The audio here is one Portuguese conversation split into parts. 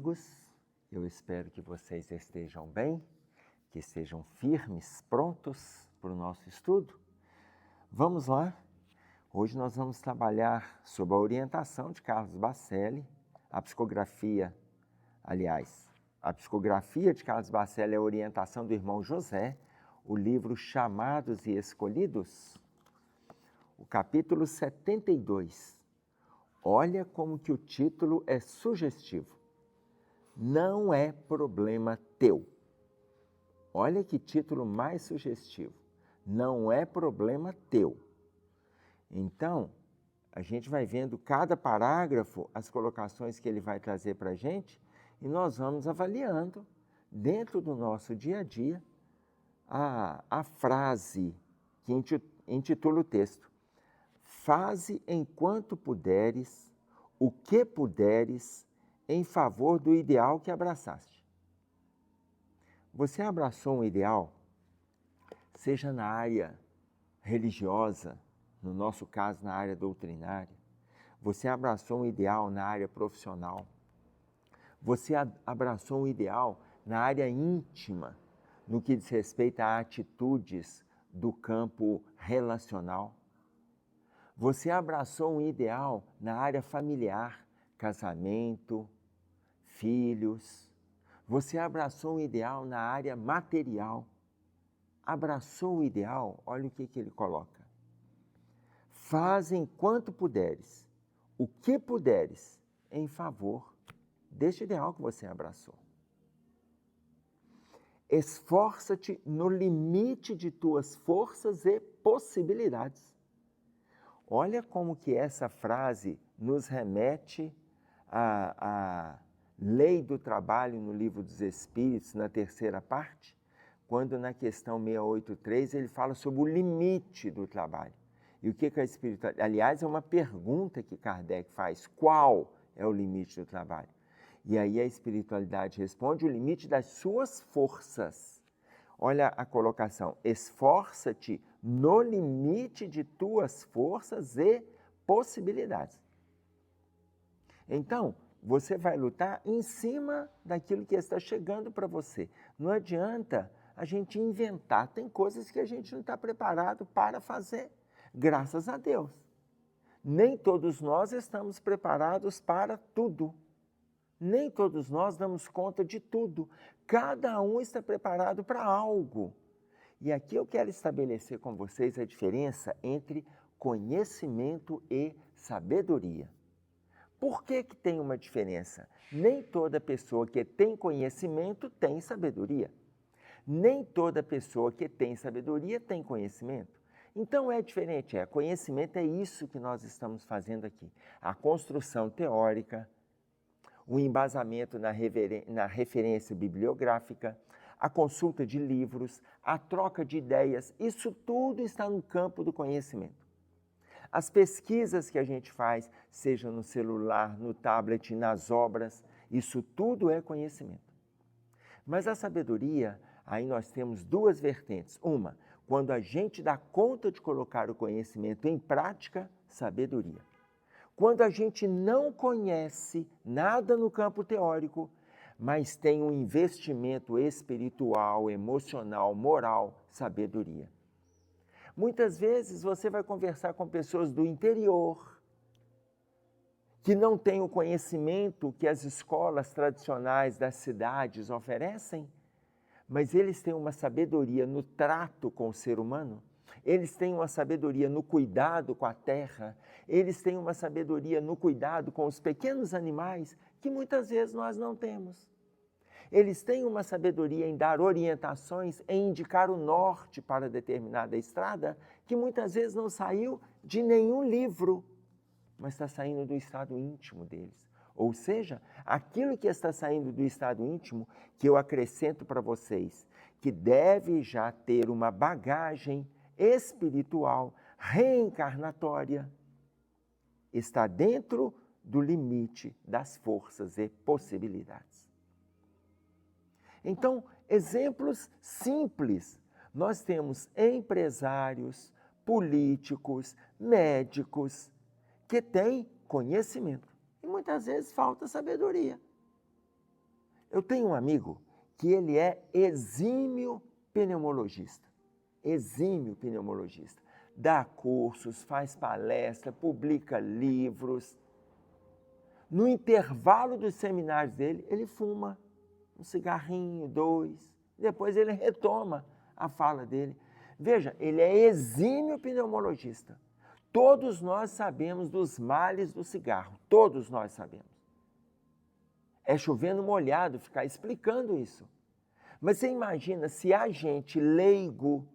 amigos, eu espero que vocês estejam bem, que estejam firmes, prontos para o nosso estudo. Vamos lá? Hoje nós vamos trabalhar sob a orientação de Carlos Bacelli, a psicografia de Carlos Bacelli é a orientação do irmão José, o livro Chamados e Escolhidos, o capítulo 72. Olha como que o título é sugestivo. Não é problema teu. Olha que título mais sugestivo. Não é problema teu. Então, a gente vai vendo cada parágrafo, as colocações que ele vai trazer para a gente, e nós vamos avaliando, dentro do nosso dia a dia, a frase que intitula o texto. Faze enquanto puderes, o que puderes, em favor do ideal que abraçaste. Você abraçou um ideal, seja na área religiosa, no nosso caso na área doutrinária. Você abraçou um ideal na área profissional. Você abraçou um ideal na área íntima, no que diz respeito a atitudes do campo relacional. Você abraçou um ideal na área familiar, casamento, filhos. Você abraçou um ideal na área material. Abraçou o ideal, olha o que ele coloca. Faz enquanto puderes, o que puderes, em favor deste ideal que você abraçou. Esforça-te no limite de tuas forças e possibilidades. Olha como que essa frase nos remete à lei do trabalho no Livro dos Espíritos, na terceira parte, quando na questão 683 ele fala sobre o limite do trabalho. E o que a espiritualidade... Aliás, é uma pergunta que Kardec faz. Qual é o limite do trabalho? E aí a espiritualidade responde: o limite das suas forças. Olha a colocação. Esforça-te no limite de tuas forças e possibilidades. Então, você vai lutar em cima daquilo que está chegando para você. Não adianta a gente inventar. Tem coisas que a gente não está preparado para fazer. Graças a Deus. Nem todos nós estamos preparados para tudo. Nem todos nós damos conta de tudo. Cada um está preparado para algo. E aqui eu quero estabelecer com vocês a diferença entre conhecimento e sabedoria. Por que tem uma diferença? Nem toda pessoa que tem conhecimento tem sabedoria. Nem toda pessoa que tem sabedoria tem conhecimento. Então é diferente, conhecimento é isso que nós estamos fazendo aqui. A construção teórica, o embasamento na referência bibliográfica, a consulta de livros, a troca de ideias, isso tudo está no campo do conhecimento. As pesquisas que a gente faz, seja no celular, no tablet, nas obras, isso tudo é conhecimento. Mas a sabedoria, aí nós temos duas vertentes. Uma, quando a gente dá conta de colocar o conhecimento em prática, sabedoria. Quando a gente não conhece nada no campo teórico, mas tem um investimento espiritual, emocional, moral, sabedoria. Muitas vezes você vai conversar com pessoas do interior, que não têm o conhecimento que as escolas tradicionais das cidades oferecem, mas eles têm uma sabedoria no trato com o ser humano, eles têm uma sabedoria no cuidado com a terra, eles têm uma sabedoria no cuidado com os pequenos animais, que muitas vezes nós não temos. Eles têm uma sabedoria em dar orientações, em indicar o norte para determinada estrada, que muitas vezes não saiu de nenhum livro, mas está saindo do estado íntimo deles. Ou seja, aquilo que está saindo do estado íntimo, que eu acrescento para vocês, que deve já ter uma bagagem espiritual, reencarnatória, está dentro do limite das forças e possibilidades. Então, exemplos simples. Nós temos empresários, políticos, médicos, que têm conhecimento. E muitas vezes falta sabedoria. Eu tenho um amigo que ele é exímio pneumologista. Exímio pneumologista. Dá cursos, faz palestra, publica livros. No intervalo dos seminários dele, ele fuma um cigarrinho, 2. Depois ele retoma a fala dele. Veja, ele é exímio pneumologista. Todos nós sabemos dos males do cigarro. Todos nós sabemos. É chovendo molhado ficar explicando isso. Mas você imagina se a gente leigo,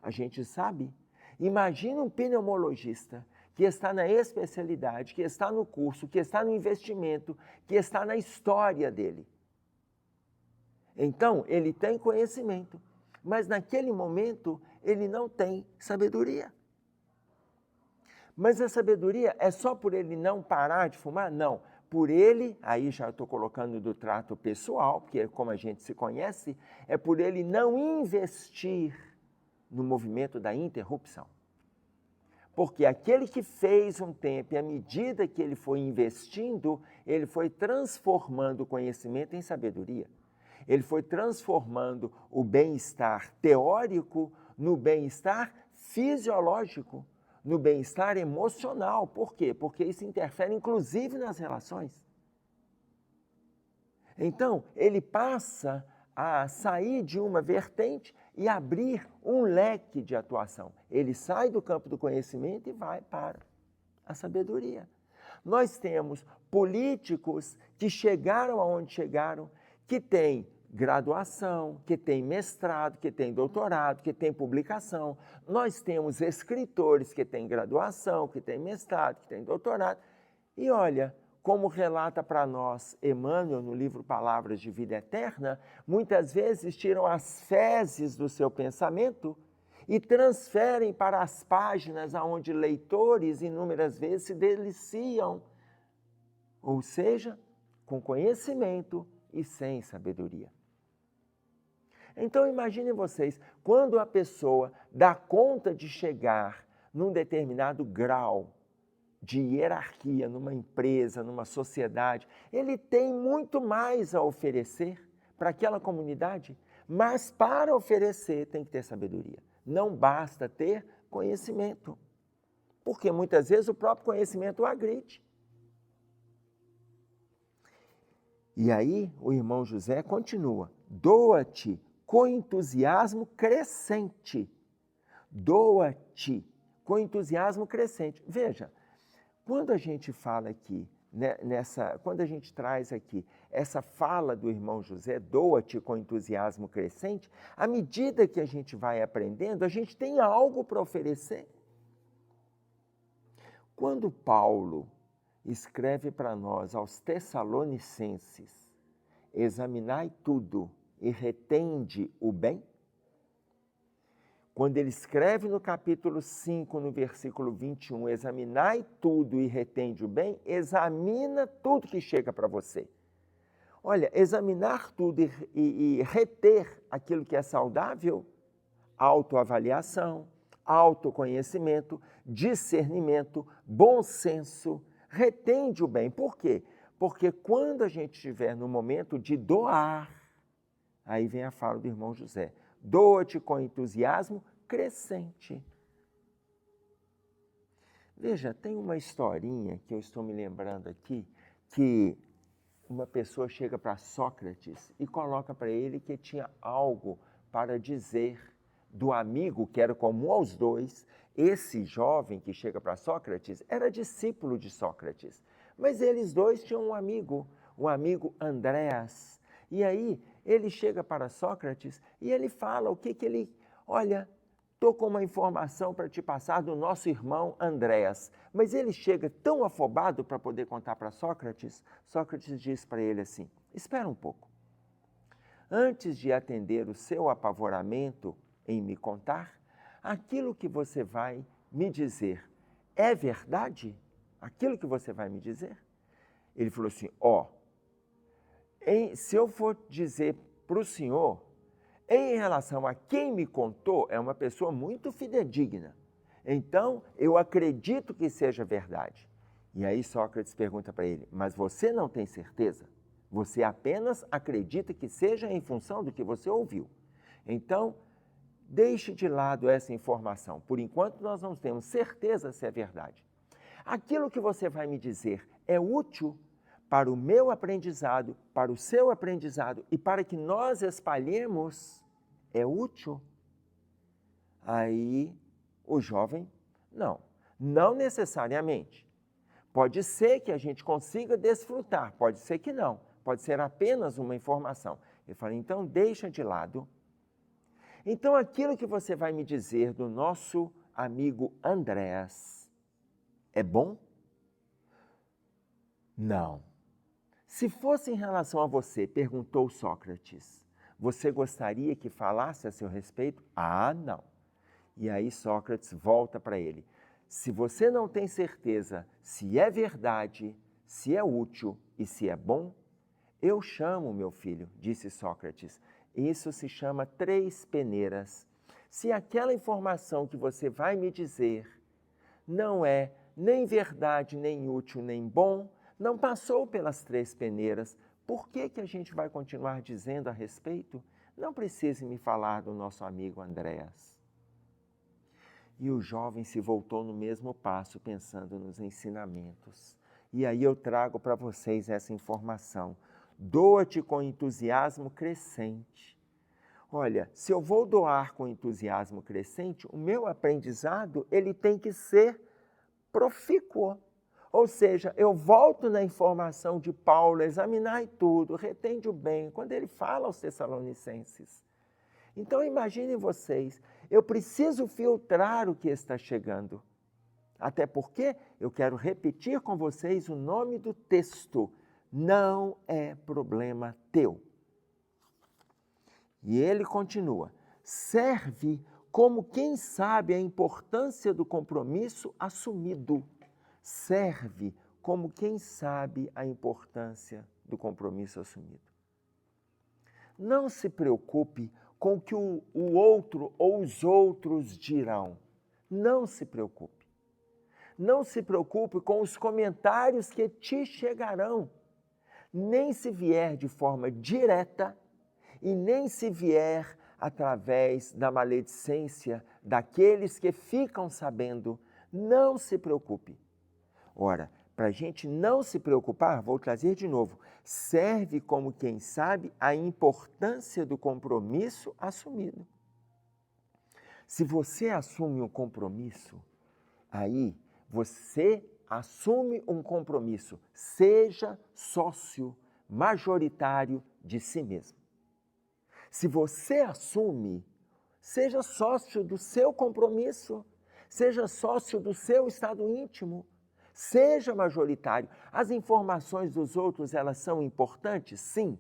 a gente sabe? Imagina um pneumologista que está na especialidade, que está no curso, que está no investimento, que está na história dele. Então, ele tem conhecimento, mas naquele momento ele não tem sabedoria. Mas a sabedoria é só por ele não parar de fumar? Não. Por ele, aí já estou colocando do trato pessoal, porque como a gente se conhece, é por ele não investir no movimento da interrupção. Porque aquele que fez um tempo, e à medida que ele foi investindo, ele foi transformando o conhecimento em sabedoria. Ele foi transformando o bem-estar teórico no bem-estar fisiológico, no bem-estar emocional. Por quê? Porque isso interfere inclusive nas relações. Então, ele passa a sair de uma vertente e abrir um leque de atuação. Ele sai do campo do conhecimento e vai para a sabedoria. Nós temos políticos que chegaram aonde chegaram, que têm graduação, que têm mestrado, que têm doutorado, que têm publicação. Nós temos escritores que têm graduação, que têm mestrado, que têm doutorado. E olha, como relata para nós Emmanuel no livro Palavras de Vida Eterna, muitas vezes tiram as fezes do seu pensamento e transferem para as páginas onde leitores inúmeras vezes se deliciam, ou seja, com conhecimento e sem sabedoria. Então imaginem vocês, quando a pessoa dá conta de chegar num determinado grau de hierarquia numa empresa, numa sociedade, ele tem muito mais a oferecer para aquela comunidade, mas para oferecer tem que ter sabedoria. Não basta ter conhecimento, porque muitas vezes o próprio conhecimento o agride. E aí o irmão José continua, doa-te com entusiasmo crescente. Doa-te com entusiasmo crescente. Veja, quando a gente fala aqui, quando a gente traz aqui essa fala do irmão José, doa-te com entusiasmo crescente, à medida que a gente vai aprendendo, a gente tem algo para oferecer. Quando Paulo escreve para nós aos Tessalonicenses, examinai tudo e retende o bem, quando ele escreve no capítulo 5, no versículo 21, examinai tudo e retende o bem, examina tudo que chega para você. Olha, examinar tudo e reter aquilo que é saudável, autoavaliação, autoconhecimento, discernimento, bom senso, retende o bem. Por quê? Porque quando a gente estiver no momento de doar, aí vem a fala do irmão José, doa-te com entusiasmo crescente. Veja, tem uma historinha que eu estou me lembrando aqui, que uma pessoa chega para Sócrates e coloca para ele que tinha algo para dizer do amigo, que era comum aos dois. Esse jovem que chega para Sócrates era discípulo de Sócrates, mas eles dois tinham um amigo Andréas. E aí ele chega para Sócrates e ele fala o que ele... Olha, estou com uma informação para te passar do nosso irmão Andréas. Mas ele chega tão afobado para poder contar para Sócrates. Sócrates diz para ele assim, espera um pouco. Antes de atender o seu apavoramento em me contar, aquilo que você vai me dizer é verdade? Aquilo que você vai me dizer? Ele falou assim, se eu for dizer para o senhor, em relação a quem me contou, é uma pessoa muito fidedigna. Então, eu acredito que seja verdade. E aí Sócrates pergunta para ele, mas você não tem certeza? Você apenas acredita que seja em função do que você ouviu. Então, deixe de lado essa informação. Por enquanto, nós não temos certeza se é verdade. Aquilo que você vai me dizer é útil para o meu aprendizado, para o seu aprendizado e para que nós espalhemos, é útil? Aí, o jovem, não necessariamente. Pode ser que a gente consiga desfrutar, pode ser que não, pode ser apenas uma informação. Ele fala, então deixa de lado. Então aquilo que você vai me dizer do nosso amigo Andrés, é bom? Não. Se fosse em relação a você, perguntou Sócrates, você gostaria que falasse a seu respeito? Ah, não. E aí Sócrates volta para ele. Se você não tem certeza se é verdade, se é útil e se é bom, eu chamo, meu filho, disse Sócrates. Isso se chama três peneiras. Se aquela informação que você vai me dizer não é nem verdade, nem útil, nem bom, não passou pelas três peneiras, por que a gente vai continuar dizendo a respeito? Não precise me falar do nosso amigo Andrés. E o jovem se voltou no mesmo passo, pensando nos ensinamentos. E aí eu trago para vocês essa informação. Doa-te com entusiasmo crescente. Olha, se eu vou doar com entusiasmo crescente, o meu aprendizado ele tem que ser profícuo. Ou seja, eu volto na informação de Paulo, examinai tudo, retende o bem, quando ele fala aos Tessalonicenses. Então imaginem vocês, eu preciso filtrar o que está chegando. Até porque eu quero repetir com vocês o nome do texto. Não é problema teu. E ele continua, serve como quem sabe a importância do compromisso assumido. Serve como quem sabe a importância do compromisso assumido. Não se preocupe com o que o outro ou os outros dirão. Não se preocupe. Não se preocupe com os comentários que te chegarão. Nem se vier de forma direta e nem se vier através da maledicência daqueles que ficam sabendo. Não se preocupe. Ora, para a gente não se preocupar, vou trazer de novo, serve como quem sabe a importância do compromisso assumido. Se você assume um compromisso, aí você assume um compromisso, seja sócio majoritário de si mesmo. Se você assume, seja sócio do seu compromisso, seja sócio do seu estado íntimo, seja majoritário. As informações dos outros, elas são importantes? Sim,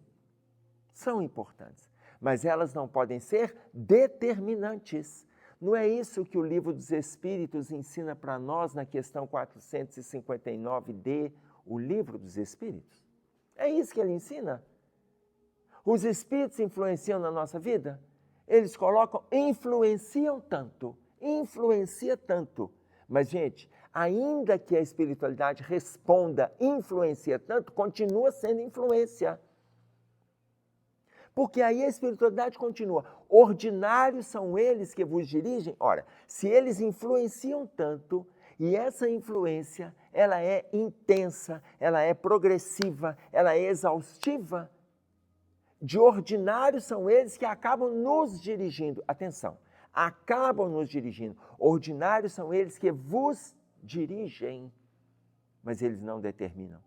são importantes. Mas elas não podem ser determinantes. Não é isso que o Livro dos Espíritos ensina para nós na questão 459D, o Livro dos Espíritos? É isso que ele ensina? Os Espíritos influenciam na nossa vida? Eles colocam, influencia tanto. Mas, gente, ainda que a espiritualidade responda, influencia tanto, continua sendo influência. Porque aí a espiritualidade continua. Ordinários são eles que vos dirigem? Ora, se eles influenciam tanto, e essa influência, ela é intensa, ela é progressiva, ela é exaustiva, de ordinários são eles que acabam nos dirigindo. Atenção, acabam nos dirigindo. Ordinários são eles que vos dirigem, mas eles não determinam.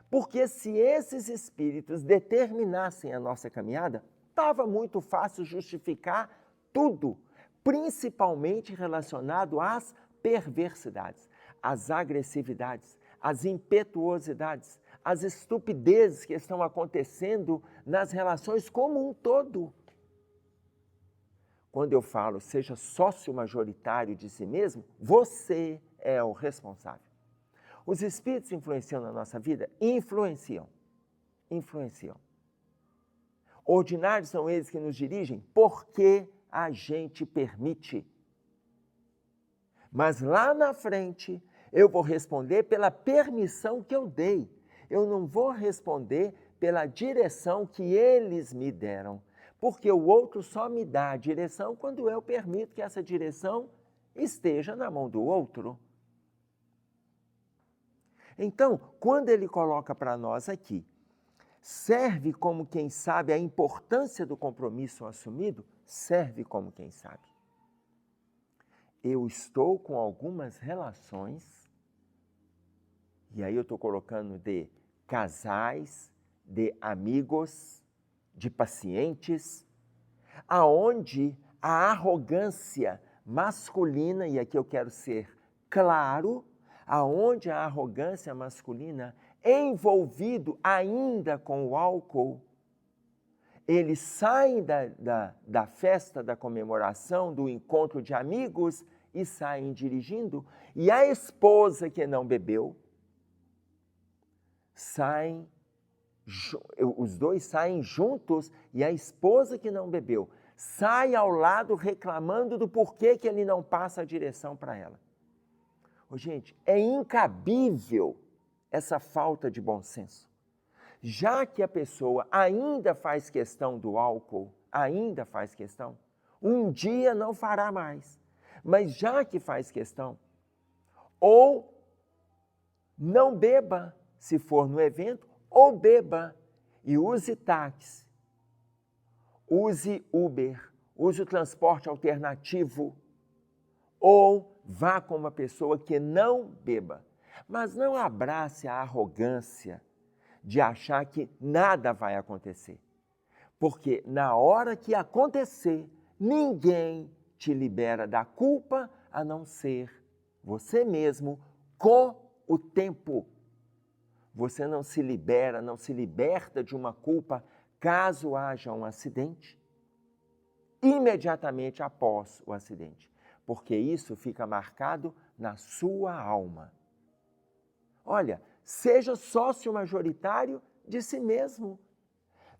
Porque se esses espíritos determinassem a nossa caminhada, estava muito fácil justificar tudo, principalmente relacionado às perversidades, às agressividades, às impetuosidades, às estupidezes que estão acontecendo nas relações como um todo. Quando eu falo seja sócio majoritário de si mesmo, você é o responsável. Os espíritos influenciam na nossa vida? Influenciam. Ordinários são eles que nos dirigem porque a gente permite. Mas lá na frente, eu vou responder pela permissão que eu dei. Eu não vou responder pela direção que eles me deram. Porque o outro só me dá a direção quando eu permito que essa direção esteja na mão do outro. Então, quando ele coloca para nós aqui, serve como quem sabe a importância do compromisso assumido, serve como quem sabe. Eu estou com algumas relações, e aí eu estou colocando de casais, de amigos, de pacientes, aonde a arrogância masculina, e aqui eu quero ser claro, aonde a arrogância masculina, envolvido ainda com o álcool, eles saem da festa, da comemoração, do encontro de amigos e saem dirigindo, e a esposa que não bebeu, os dois saem juntos, e a esposa que não bebeu sai ao lado reclamando do porquê que ele não passa a direção para ela. Gente, é incabível essa falta de bom senso. Já que a pessoa ainda faz questão do álcool, ainda faz questão, um dia não fará mais, mas já que faz questão, ou não beba se for no evento, ou beba e use táxi, use Uber, use o transporte alternativo, ou vá com uma pessoa que não beba. Mas não abrace a arrogância de achar que nada vai acontecer. Porque na hora que acontecer, ninguém te libera da culpa a não ser você mesmo com o tempo. Você não se libera, não se liberta de uma culpa caso haja um acidente, imediatamente após o acidente, porque isso fica marcado na sua alma. Olha, seja sócio majoritário de si mesmo.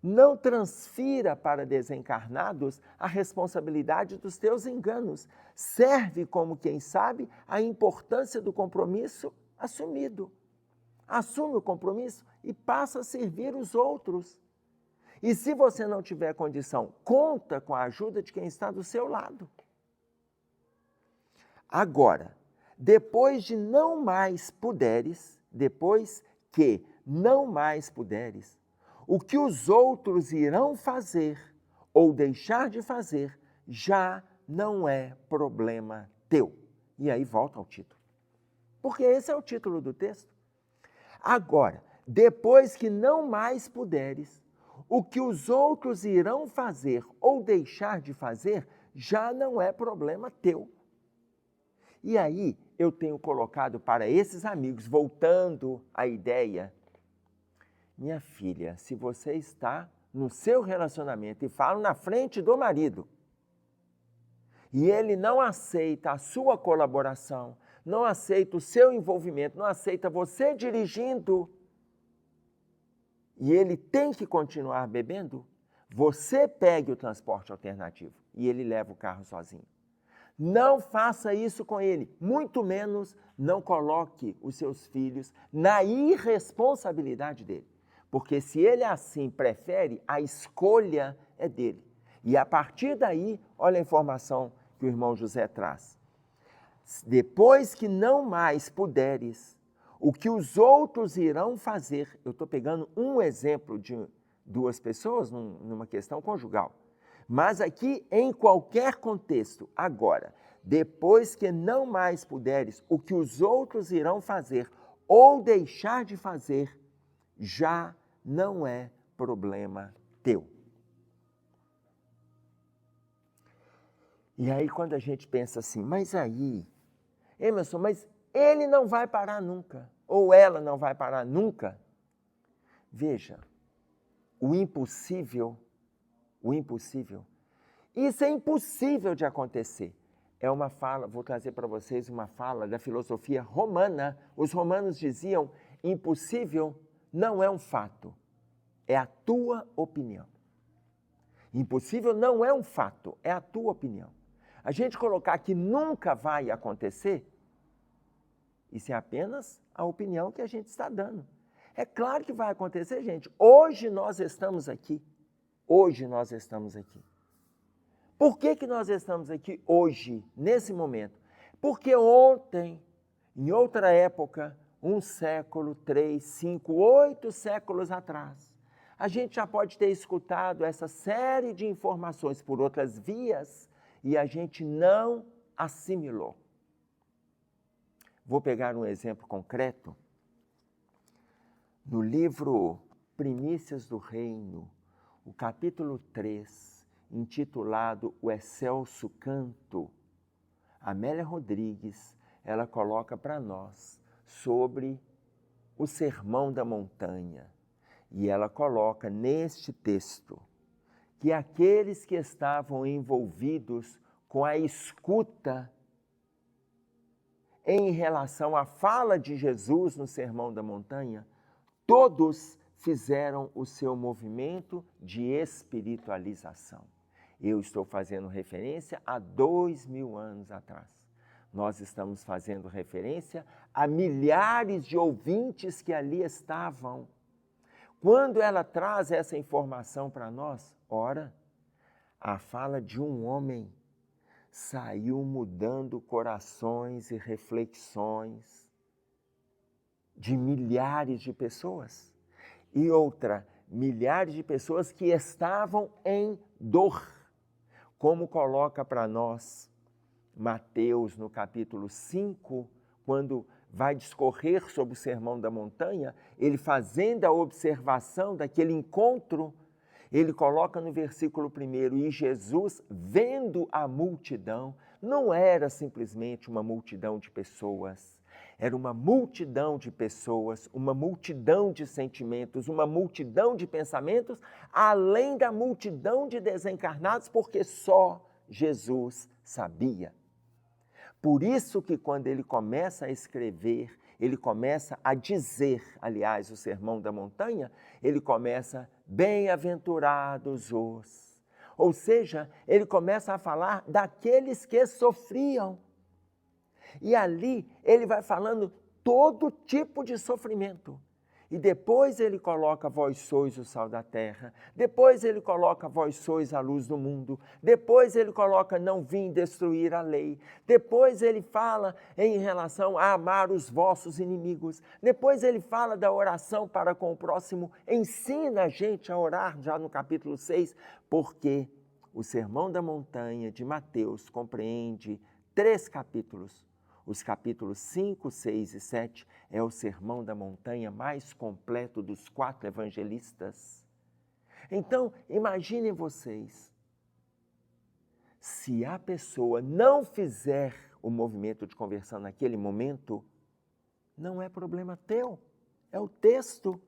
Não transfira para desencarnados a responsabilidade dos teus enganos. Serve como quem sabe a importância do compromisso assumido. Assume o compromisso e passa a servir os outros. E se você não tiver condição, conta com a ajuda de quem está do seu lado. Agora, depois que não mais puderes, o que os outros irão fazer ou deixar de fazer já não é problema teu. E aí volta ao título. Porque esse é o título do texto. Agora, depois que não mais puderes, o que os outros irão fazer ou deixar de fazer já não é problema teu. E aí eu tenho colocado para esses amigos, voltando à ideia, minha filha, se você está no seu relacionamento e fala na frente do marido, e ele não aceita a sua colaboração, não aceita o seu envolvimento, não aceita você dirigindo, e ele tem que continuar bebendo, você pegue o transporte alternativo e ele leva o carro sozinho. Não faça isso com ele, muito menos não coloque os seus filhos na irresponsabilidade dele. Porque se ele assim prefere, a escolha é dele. E a partir daí, olha a informação que o irmão José traz. Depois que não mais puderes, o que os outros irão fazer, eu estou pegando um exemplo de duas pessoas numa questão conjugal, mas aqui em qualquer contexto, agora, depois que não mais puderes, o que os outros irão fazer ou deixar de fazer, já não é problema teu. E aí quando a gente pensa assim, mas aí, Emerson, mas ele não vai parar nunca, ou ela não vai parar nunca. Veja, o impossível, isso é impossível de acontecer. É uma fala, vou trazer para vocês uma fala da filosofia romana. Os romanos diziam, impossível não é um fato, é a tua opinião. Impossível não é um fato, é a tua opinião. A gente colocar que nunca vai acontecer, isso é apenas a opinião que a gente está dando. É claro que vai acontecer, gente. Hoje nós estamos aqui. Hoje nós estamos aqui. Por que nós estamos aqui hoje, nesse momento? Porque ontem, em outra época, 1 século, 3, 5, 8 séculos atrás, a gente já pode ter escutado essa série de informações por outras vias e a gente não assimilou. Vou pegar um exemplo concreto. No livro Primícias do Reino, o capítulo 3, intitulado O Excelso Canto, Amélia Rodrigues, ela coloca para nós sobre o Sermão da Montanha. E ela coloca neste texto que aqueles que estavam envolvidos com a escuta em relação à fala de Jesus no Sermão da Montanha, todos fizeram o seu movimento de espiritualização. Eu estou fazendo referência a 2000 anos atrás. Nós estamos fazendo referência a milhares de ouvintes que ali estavam. Quando ela traz essa informação para nós, ora, a fala de um homem saiu mudando corações e reflexões de milhares de pessoas. E outra, milhares de pessoas que estavam em dor. Como coloca para nós Mateus no capítulo 5, quando vai discorrer sobre o Sermão da Montanha, ele fazendo a observação daquele encontro, ele coloca no versículo 1, e Jesus, vendo a multidão, não era simplesmente uma multidão de pessoas, era uma multidão de pessoas, uma multidão de sentimentos, uma multidão de pensamentos, além da multidão de desencarnados, porque só Jesus sabia. Por isso que quando ele começa a escrever, ele começa a dizer, aliás, o Sermão da Montanha, ele começa, bem-aventurados os. Ou seja, ele começa a falar daqueles que sofriam. E ali ele vai falando todo tipo de sofrimento. E depois ele coloca, vós sois o sal da terra. Depois ele coloca, vós sois a luz do mundo. Depois ele coloca, não vim destruir a lei. Depois ele fala em relação a amar os vossos inimigos. Depois ele fala da oração para com o próximo. Ensina a gente a orar, já no capítulo 6, porque o Sermão da Montanha de Mateus compreende 3 capítulos. Os capítulos 5, 6 e 7 é o Sermão da Montanha mais completo dos 4 evangelistas. Então, imaginem vocês, se a pessoa não fizer o movimento de conversão naquele momento, não é problema teu, é o texto.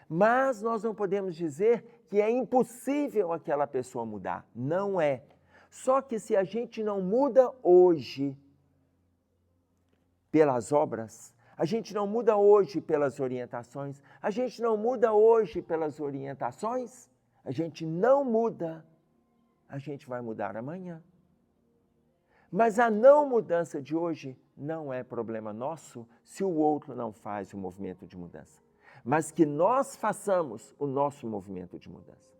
Mas nós não podemos dizer que é impossível aquela pessoa mudar. Não é. Só que se a gente não muda hoje, pelas obras, a gente não muda hoje pelas orientações, a gente não muda hoje pelas orientações, a gente não muda, a gente vai mudar amanhã. Mas a não mudança de hoje não é problema nosso se o outro não faz o movimento de mudança. Mas que nós façamos o nosso movimento de mudança.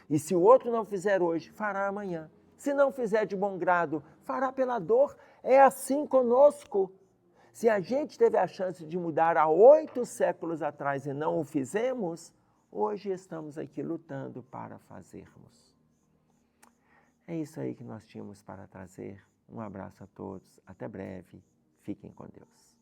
E se o outro não fizer hoje, fará amanhã. Se não fizer de bom grado, fará pela dor. É assim conosco. Se a gente teve a chance de mudar há 8 séculos atrás e não o fizemos, hoje estamos aqui lutando para fazermos. É isso aí que nós tínhamos para trazer. Um abraço a todos. Até breve. Fiquem com Deus.